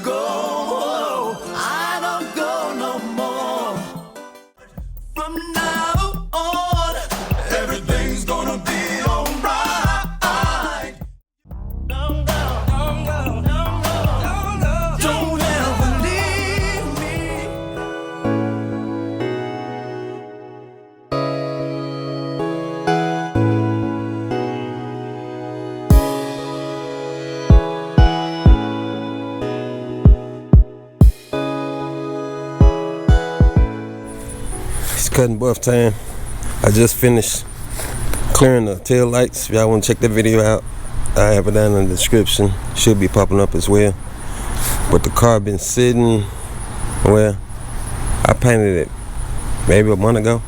go. I don't go no more. From now on, everything's gonna be alright. Don't go, don't go, don't go, don't go. Don't ever leave me. It's cutting buff time. I just finished clearing the tail lights. If y'all want to check that video out, I have it down in the description. Should be popping up as well. But the car been sitting, well, I painted it maybe a month ago.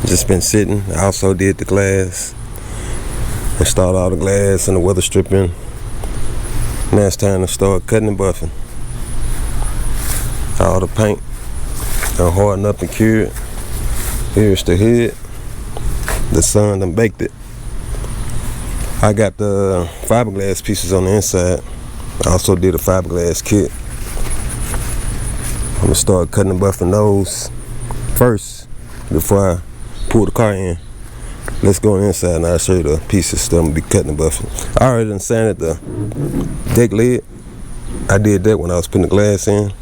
Just been sitting. I also did the glass, installed all the glass and the weather stripping. Now it's time to start cutting and buffing. All the paint done hardened up and cured. Here's the hood. The sun done baked it. I got the fiberglass pieces on the inside. I also did a fiberglass kit. I'm gonna start cutting and buffing those first before I pull the car in. Let's go inside and I'll show you the pieces that I'm gonna be cutting and buffing. I already done sanded the deck lid. I did that when I was putting the glass in,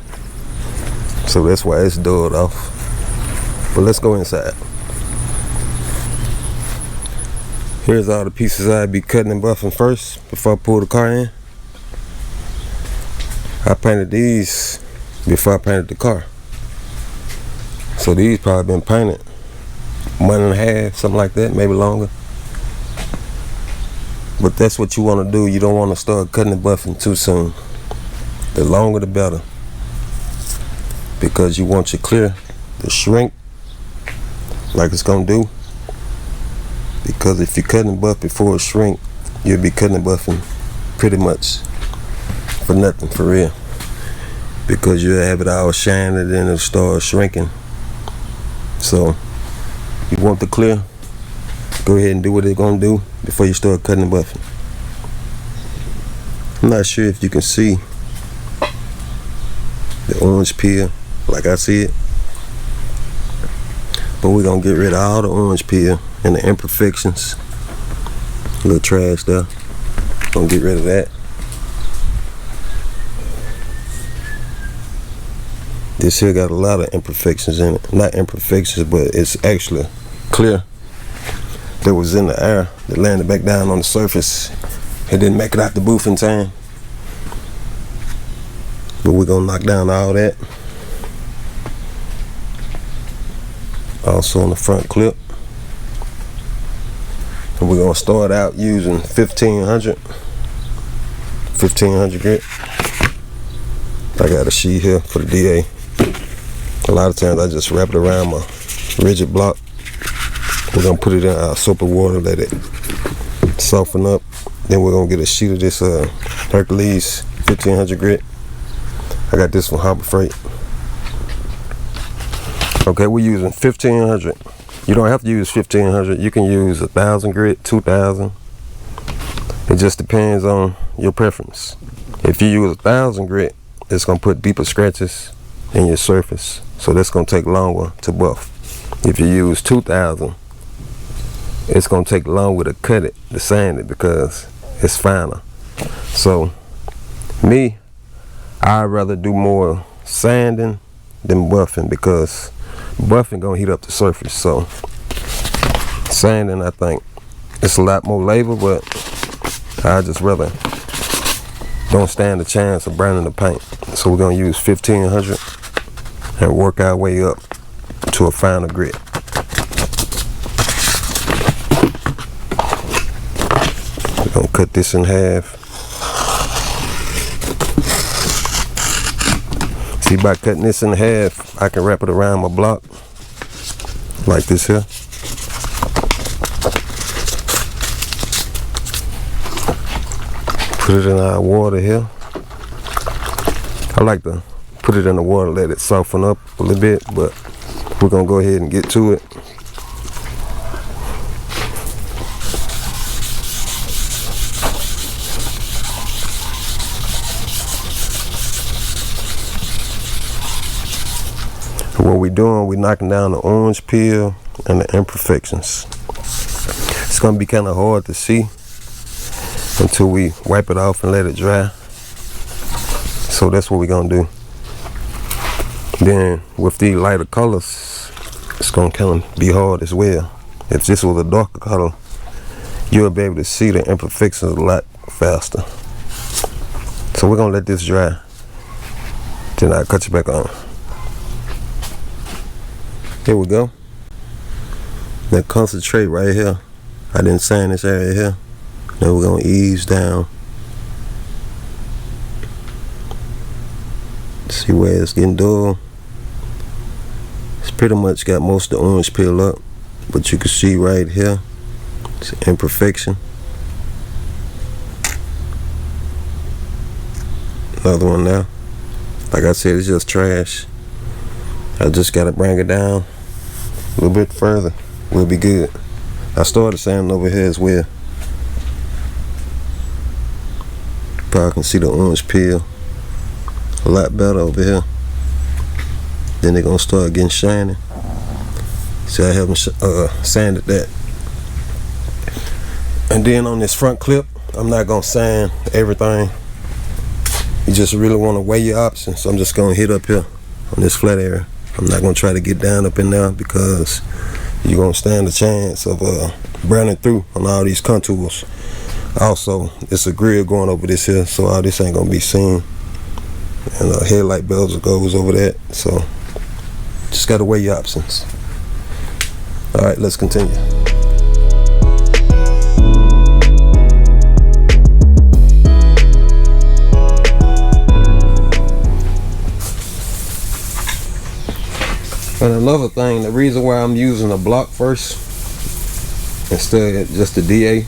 so that's why it's dulled off. But let's go inside. Here's all the pieces I'll be cutting and buffing first before I pull the car in. I painted these before I painted the car. So these probably been painted a month and a half, something like that, maybe longer. But that's what you want to do. You don't want to start cutting and buffing too soon. The longer the better. Because you want your clear to shrink like it's gonna do. Because if you cut and buff before it shrink, you'll be cutting and buffing pretty much for nothing, for real. Because you'll have it all shiny and then it'll start shrinking. So you want the clear, go ahead and do what it's gonna do before you start cutting and buffing. I'm not sure if you can see the orange peel like I see it, but we're gonna get rid of all the orange peel and the imperfections. A little trash there. Gonna get rid of that. This here got a lot of imperfections in it. Not imperfections, but it's actually clear that was in the air that landed back down on the surface. It didn't make it out the booth in time. But we're gonna knock down all that. Also on the front clip. And we're gonna start out using 1500 grit. I got a sheet here for the DA. A lot of times I just wrap it around my rigid block. We're gonna put it in our soap and water, let it soften up. Then we're gonna get a sheet of this Hercules 1500 grit. I got this from Harbor Freight. Okay, we're using 1500. You don't have to use 1500. You can use 1000 grit, 2000. It just depends on your preference. If you use 1000 grit, it's gonna put deeper scratches in your surface. So that's gonna take longer to buff. If you use 2000, it's gonna take longer to cut it, to sand it, because it's finer. So me, I'd rather do more sanding than buffing, because buffing gonna heat up the surface. So sanding, I think it's a lot more labor, but I just rather don't stand a chance of burning the paint. So we're gonna use 1500 and work our way up to a finer grit. We're gonna cut this in half. See, by cutting this in half, I can wrap it around my block like this here. Put it in our water here. I like to put it in the water, let it soften up a little bit, but we're gonna go ahead and get to it. What we doing, we knocking down the orange peel and the imperfections. It's gonna be kind of hard to see until we wipe it off and let it dry. So that's what we're gonna do. Then with these lighter colors, it's gonna kind of be hard as well. If this was a darker color, you'll be able to see the imperfections a lot faster. So we're gonna let this dry. Then I'll cut you back on. Here we go. Now concentrate right here. I didn't sand this area here. Now we're gonna ease down. See where it's getting dull. It's pretty much got most of the orange peel up, but you can see right here, it's an imperfection. Another one now. Like I said, it's just trash. I just gotta bring it down a little bit further. We'll be good. I started sanding over here as well. Probably can see the orange peel a lot better over here. Then they're gonna start getting shiny. See, I haven't sanded that. And then on this front clip, I'm not gonna sand everything. You just really want to weigh your options. So I'm just gonna hit up here on this flat area. I'm not gonna try to get down up in there because you're gonna stand a chance of burning through on all these contours. Also, it's a grill going over this here, so all this ain't gonna be seen. And headlight bezel goes over that, so just gotta weigh your options. All right, let's continue. And another thing, the reason why I'm using a block first instead of just the DA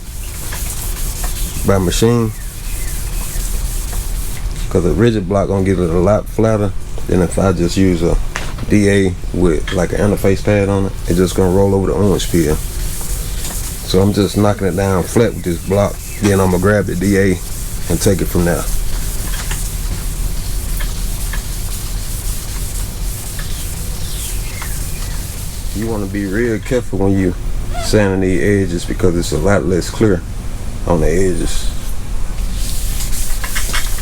by machine, because a rigid block gonna get it a lot flatter than if I just use a DA with like an interface pad on it. It's just gonna roll over the orange peel. So I'm just knocking it down flat with this block. Then I'm gonna grab the DA and take it from there. You want to be real careful when you sanding the edges because it's a lot less clear on the edges.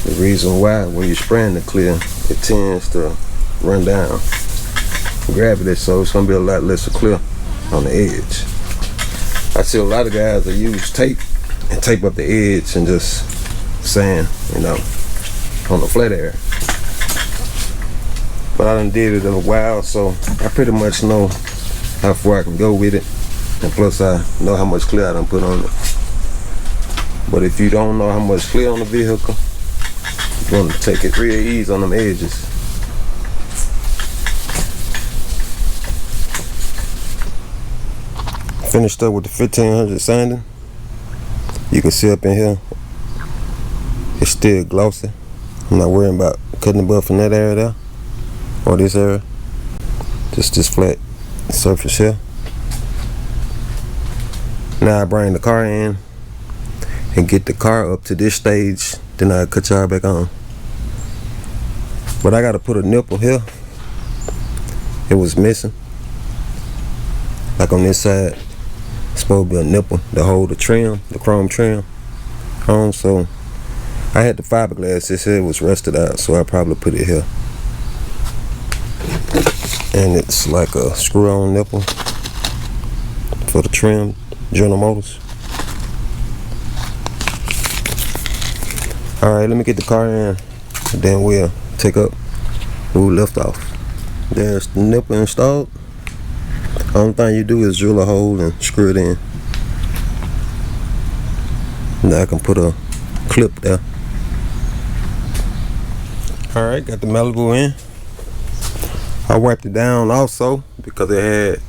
The reason why, when you're spraying the clear, it tends to run down. Gravity, so it's gonna be a lot less clear on the edge. I see a lot of guys that use tape and tape up the edge and just sand, you know, on the flat area. But I done did it in a while, so I pretty much know how far I can go with it, and plus I know how much clear I done put on it. But if you don't know how much clear on the vehicle, you're gonna take it real easy on them edges. Finished up with the 1500 sanding. You can see up in here, it's still glossy. I'm not worrying about cutting the buff in that area there, or this area. Just this flat surface here. Now I bring the car in and get the car up to this stage, then I cut y'all back on. But I gotta put a nipple here. It was missing. Like on this side, it's supposed to be a nipple to hold the trim, the chrome trim on. So I had the fiberglass. This here was rusted out, so I probably put it here. And it's like a screw-on nipple for the trim, General Motors. Alright, let me get the car in, and then we'll take up where we left off. There's the nipple installed. Only thing you do is drill a hole and screw it in. Now I can put a clip there. Alright, got the Malibu in. I wiped it down also because it had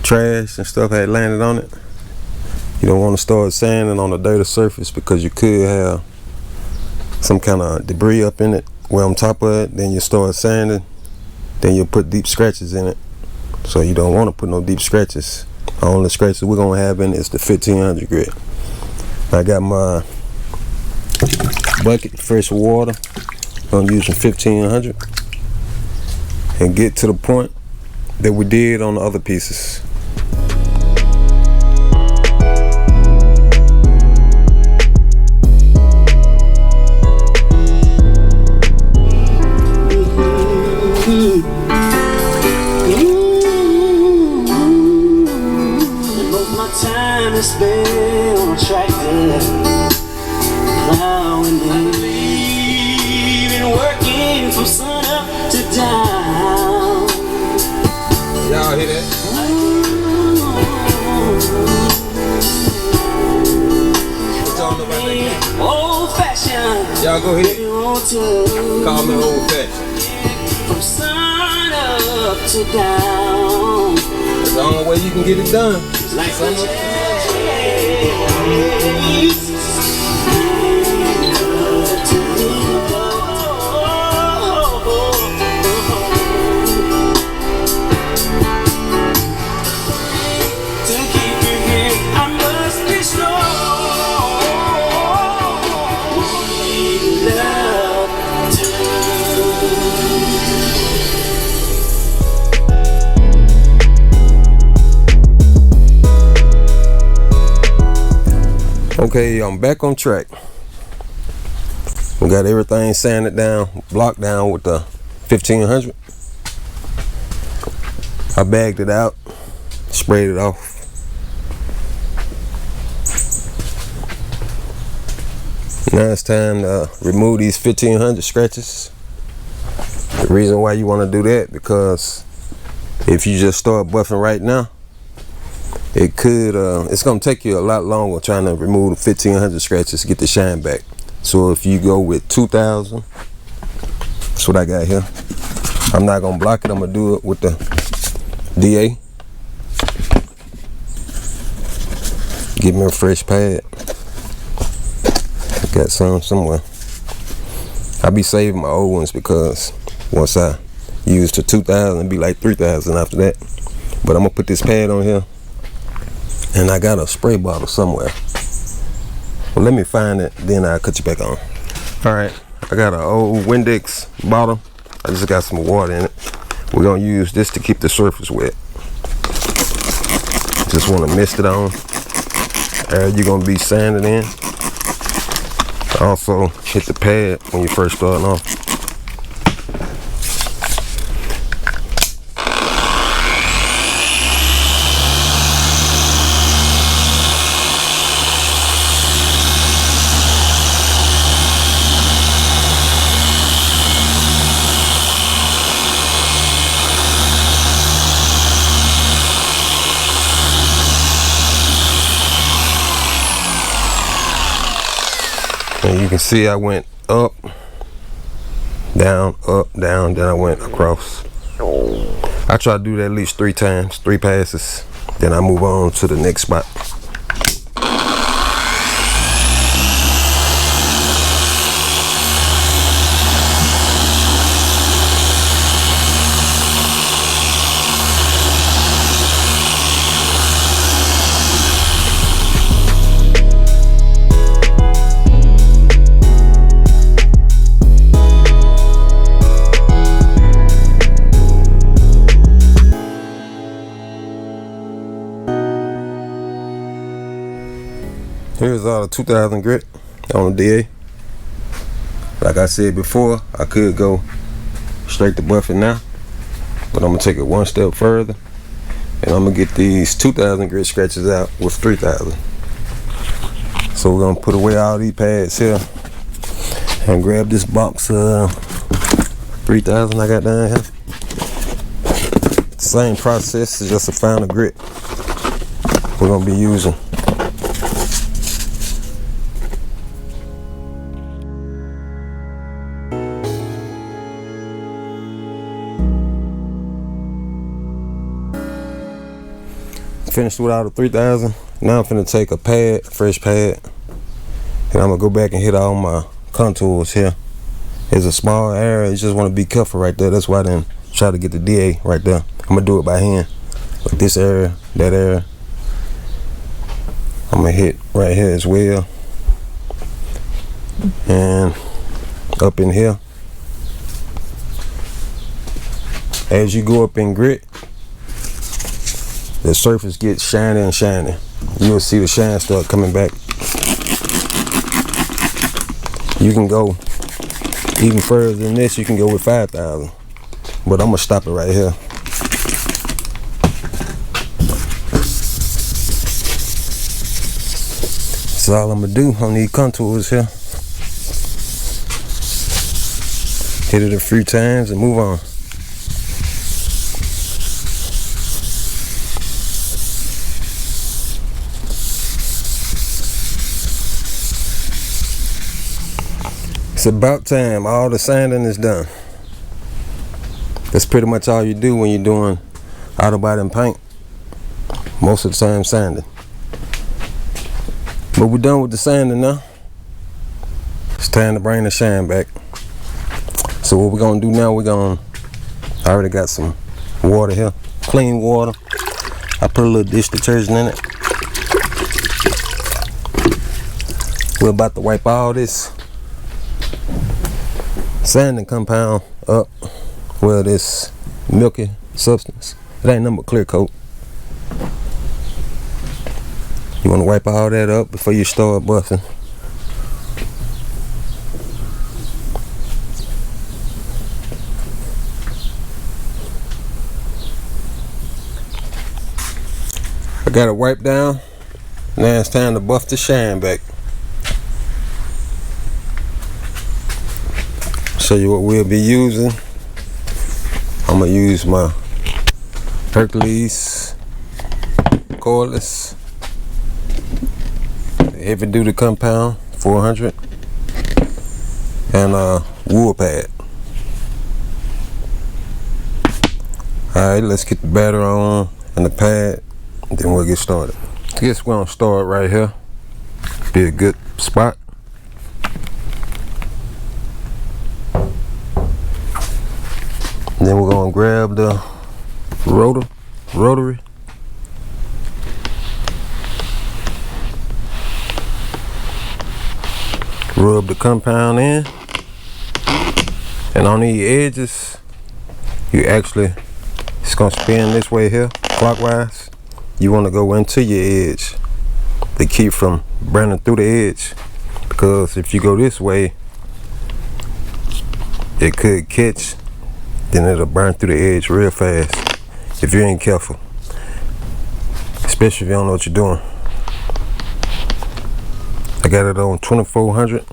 trash and stuff had landed on it. You don't want to start sanding on a dirty surface because you could have some kind of debris up in it. Well, on top of it, then you start sanding, then you'll put deep scratches in it. So you don't want to put no deep scratches. The only scratches we're gonna have in it is the 1500 grit. I got my bucket, fresh water. I'm using 1500. And get to the point that we did on the other pieces. Time to spend on a tractor, plowing and leaving, working from sun up to down. Y'all hear that? What's on about that? Old fashioned. Y'all go ahead. Call me old fashioned. From sun up to down. That's the only way you can get it done. Like Sun up. Okay, I'm back on track. We got everything sanded down, blocked down with the 1500. I bagged it out, sprayed it off. Now it's time to remove these 1500 scratches. The reason why you want to do that, because if you just start buffing right now, it's gonna take you a lot longer trying to remove the 1500 scratches to get the shine back. So if you go with 2000, that's what I got here. I'm not gonna block it, I'm gonna do it with the DA. Give me a fresh pad. I got some somewhere. I be saving my old ones because once I use the 2000, it'd be like 3000 after that. But I'm gonna put this pad on here. And I got a spray bottle somewhere. Well, let me find it, then I'll cut you back on. Alright, I got an old Windex bottle. I just got some water in it. We're gonna use this to keep the surface wet. Just wanna mist it on. You're gonna be sanding in. Also, hit the pad when you're first starting off. And you can see I went up, down, then I went across. I try to do that at least 3 times, 3 passes. Then I move on to the next spot. Here's all the 2000 grit on the DA. Like I said before, I could go straight to buffing now, but I'm gonna take it one step further, and I'm gonna get these 2000 grit scratches out with 3000. So we're gonna put away all these pads here and grab this box of 3000 I got down here. Same process, it's just a finer grit we're gonna be using. Finished with all the 3000. Now I'm finna take a pad, fresh pad, and I'm gonna go back and hit all my contours here. There's a small area, you just wanna be careful right there. That's why I didn't try to get the DA right there. I'm gonna do it by hand. Like this area, that area. I'm gonna hit right here as well. And up in here. As you go up in grit, the surface gets shiny and shiny. You'll see the shine start coming back. You can go even further than this. You can go with 5,000, but I'm gonna stop it right here. That's all I'm gonna do on these contours here. Hit it a few times and move on. It's about time. All the sanding is done. That's pretty much all you do when you're doing auto body and paint. Most of the time sanding. But we're done with the sanding now. It's time to bring the shine back. So what we're gonna do now, I already got some water here, clean water. I put a little dish detergent in it. We're about to wipe all this sanding compound up. Well, this milky substance. It ain't nothing but clear coat. You want to wipe all that up before you start buffing. I got it wiped down. Now it's time to buff the shine back. Show you what we'll be using. I'm gonna use my Hercules cordless heavy duty compound 400 and a wool pad. Alright, let's get the battery on and the pad, then we'll get started. I guess we're gonna start right here. Be a good spot. Then we're gonna grab the rotary. Rub the compound in. And on the edges, it's gonna spin this way here, clockwise. You wanna go into your edge to keep from burning through the edge. Because if you go this way, it could catch. Then it'll burn through the edge real fast if you ain't careful, especially if you don't know what you're doing. I got it on 2400.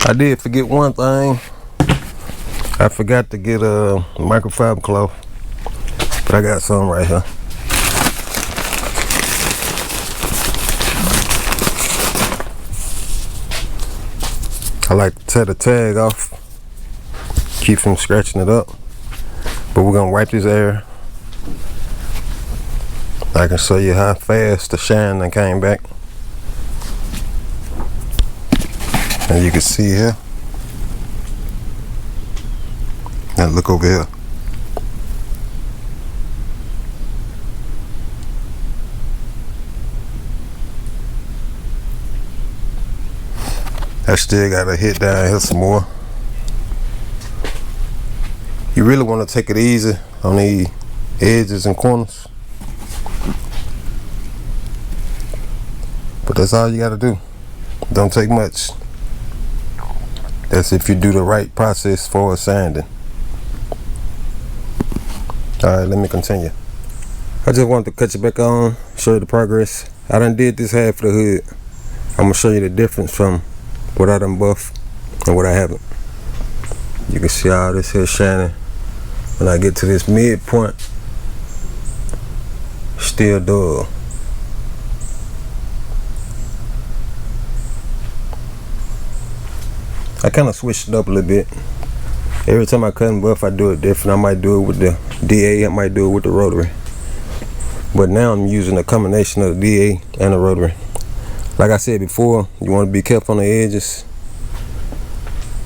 I did forget one thing. I forgot to get a microfiber cloth, but I got some right here. I like to tear the tag off, keep from scratching it up. But we're gonna wipe this area. I can show you how fast the shine done came back. And you can see here. And look over here. I still gotta hit down here some more. You really want to take it easy on the edges and corners. But that's all you gotta do. Don't take much. That's if you do the right process for sanding. Alright, let me continue. I just wanted to cut you back on, show you the progress. I done did this half of the hood. I'm gonna show you the difference from what I done buffed and what I haven't. You can see all this here shining. When I get to this midpoint, still dull. I kind of switched it up a little bit. Every time I cut and buff, I do it different. I might do it with the DA, I might do it with the rotary. But now I'm using a combination of the DA and the rotary. Like I said before, you want to be careful on the edges.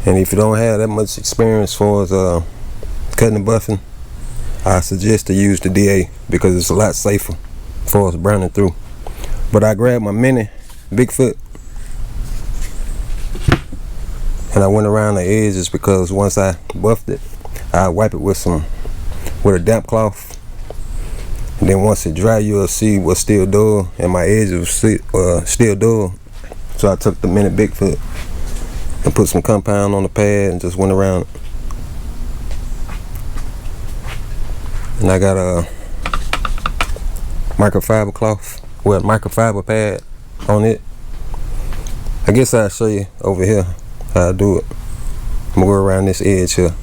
And if you don't have that much experience as far as cutting and buffing, I suggest to use the DA because it's a lot safer as far as browning through. But I grabbed my mini Bigfoot and I went around the edges because once I buffed it, I wipe it with a damp cloth. And then once it dry, you'll see what's still dull, and my edges were still dull. So I took the mini Bigfoot and put some compound on the pad and just went around it. And I got a microfiber cloth, well, microfiber pad on it. I guess I'll show you over here how I do it. I'm gonna go around this edge here.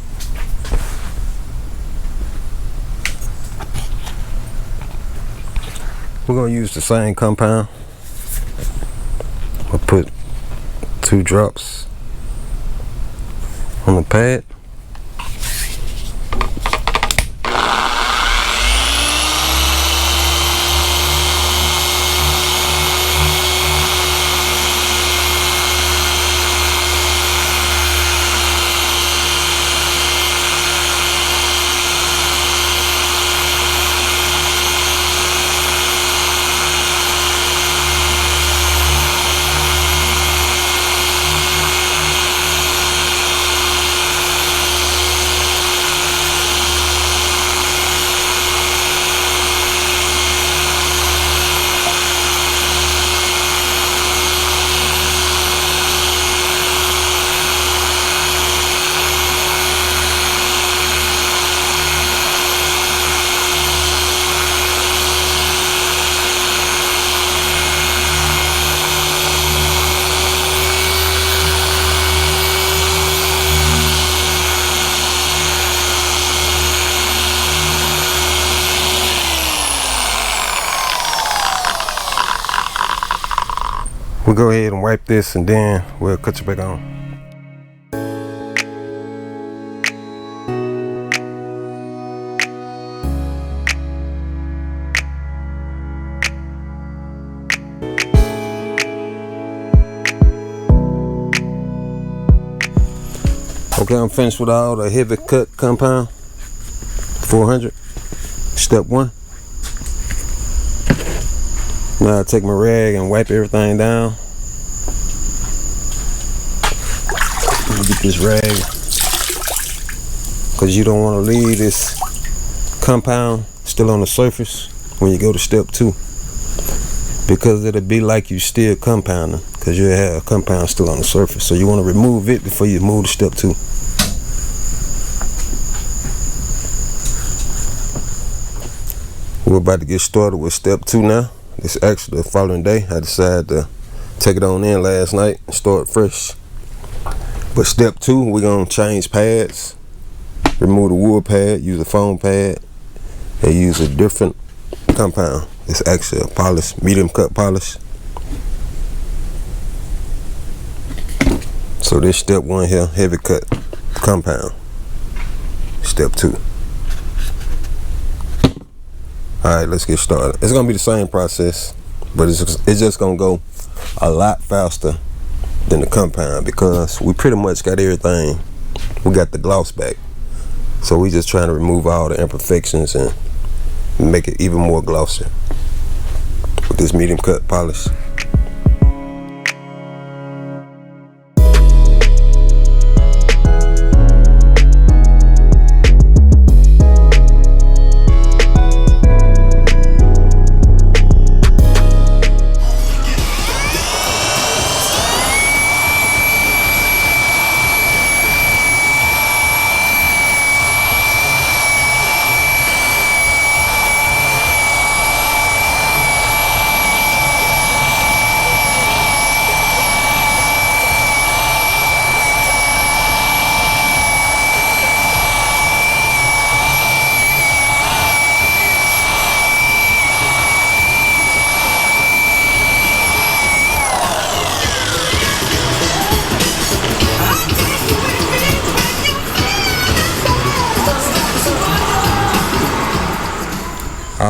We're gonna use the same compound. I'll put 2 drops on the pad. We'll go ahead and wipe this and then we'll cut you back on. Okay, I'm finished with all the heavy cut compound. 400, step 1. Now I take my rag and wipe everything down. Let me get this rag, because you don't want to leave this compound still on the surface when you go to step 2, because it'll be like you still compounding, because you'll have compound still on the surface. So you want to remove it before you move to step 2. We're about to get started with step 2 now. It's actually the following day. I decided to take it on in last night and start fresh. But step 2, we're gonna change pads, remove the wood pad, use a foam pad, and use a different compound. It's actually a polish, medium cut polish. So this step 1 here, heavy cut compound. Step 2. Alright, let's get started. It's gonna be the same process, but it's just gonna go a lot faster than the compound because we pretty much got everything. We got the gloss back. So we just trying to remove all the imperfections and make it even more glossy with this medium cut polish.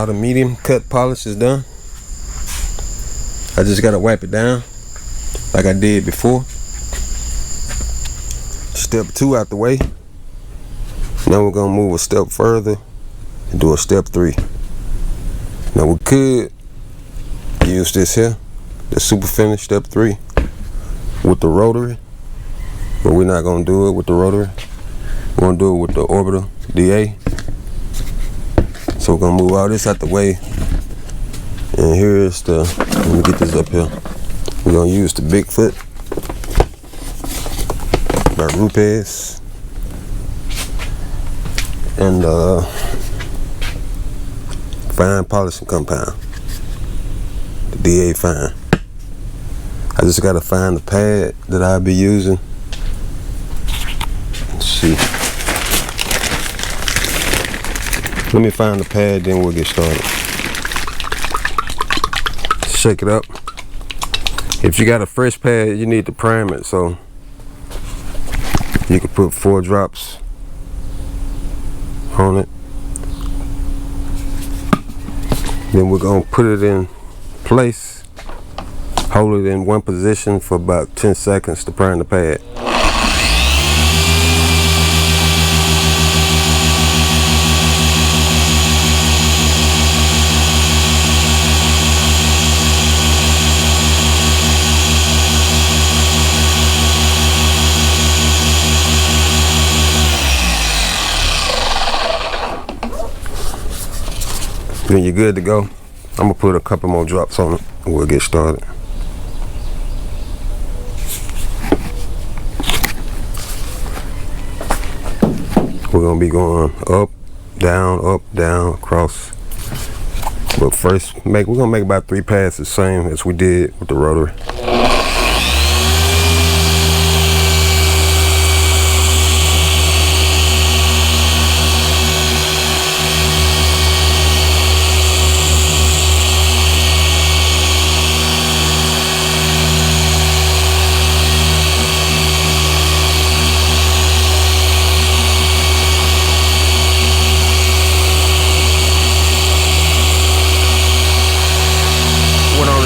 All the medium cut polish is done. I just gotta wipe it down like I did before. Step 2 out the way. Now we're gonna move a step further and do a step 3. Now we could use this here, the super finish step 3 with the rotary, but we're not gonna do it with the rotary. We're gonna do it with the orbital DA. So we're gonna move all this out the way. And here's the, let me get this up here. We're gonna use the Bigfoot by Rupes and fine polishing compound, the DA fine. I just gotta find the pad that I'll be using. Let's see. Let me find the pad, then we'll get started. Shake it up. If you got a fresh pad, you need to prime it, so you can put 4 drops on it. Then we're gonna put it in place, hold it in one position for about 10 seconds to prime the pad. Then you're good to go. I'm gonna put a couple more drops on it and we'll get started. We're gonna be going up, down, across. But first, we're gonna make about 3 passes, the same as we did with the rotary.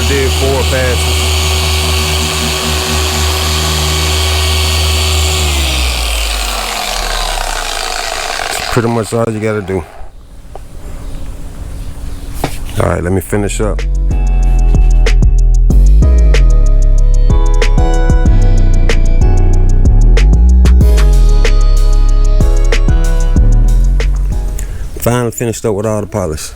Did 4 passes. That's pretty much all you gotta do. All right, let me finish up. Finally finished up with all the polish.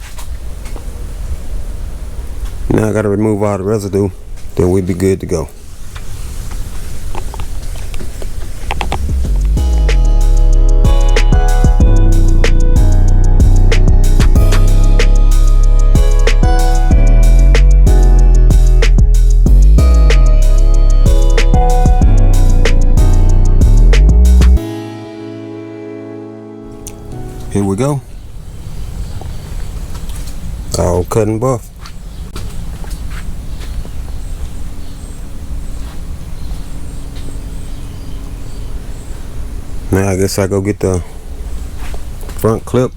Now I gotta remove all the residue, then we'll be good to go. Here we go. All cut and buff. Now I guess I go get the front clip,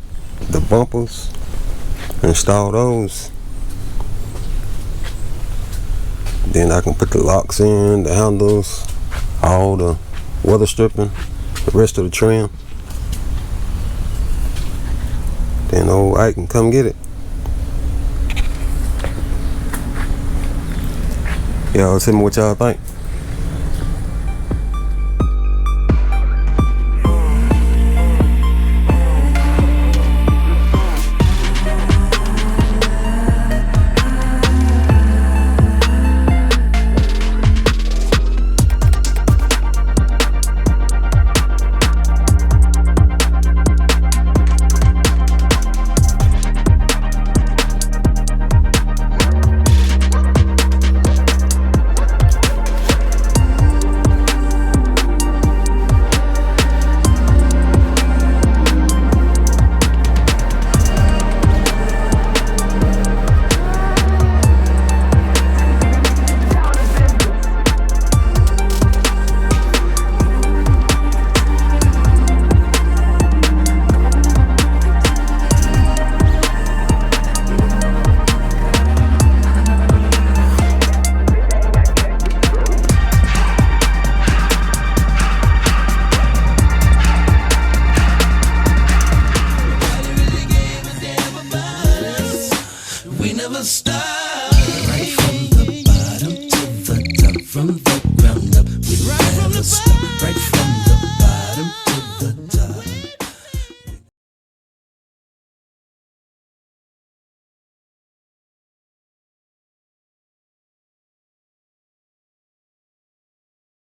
the bumpers, install those. Then I can put the locks in, the handles, all the weather stripping, the rest of the trim. Then old Ike can come get it. Y'all tell me what y'all think. with it.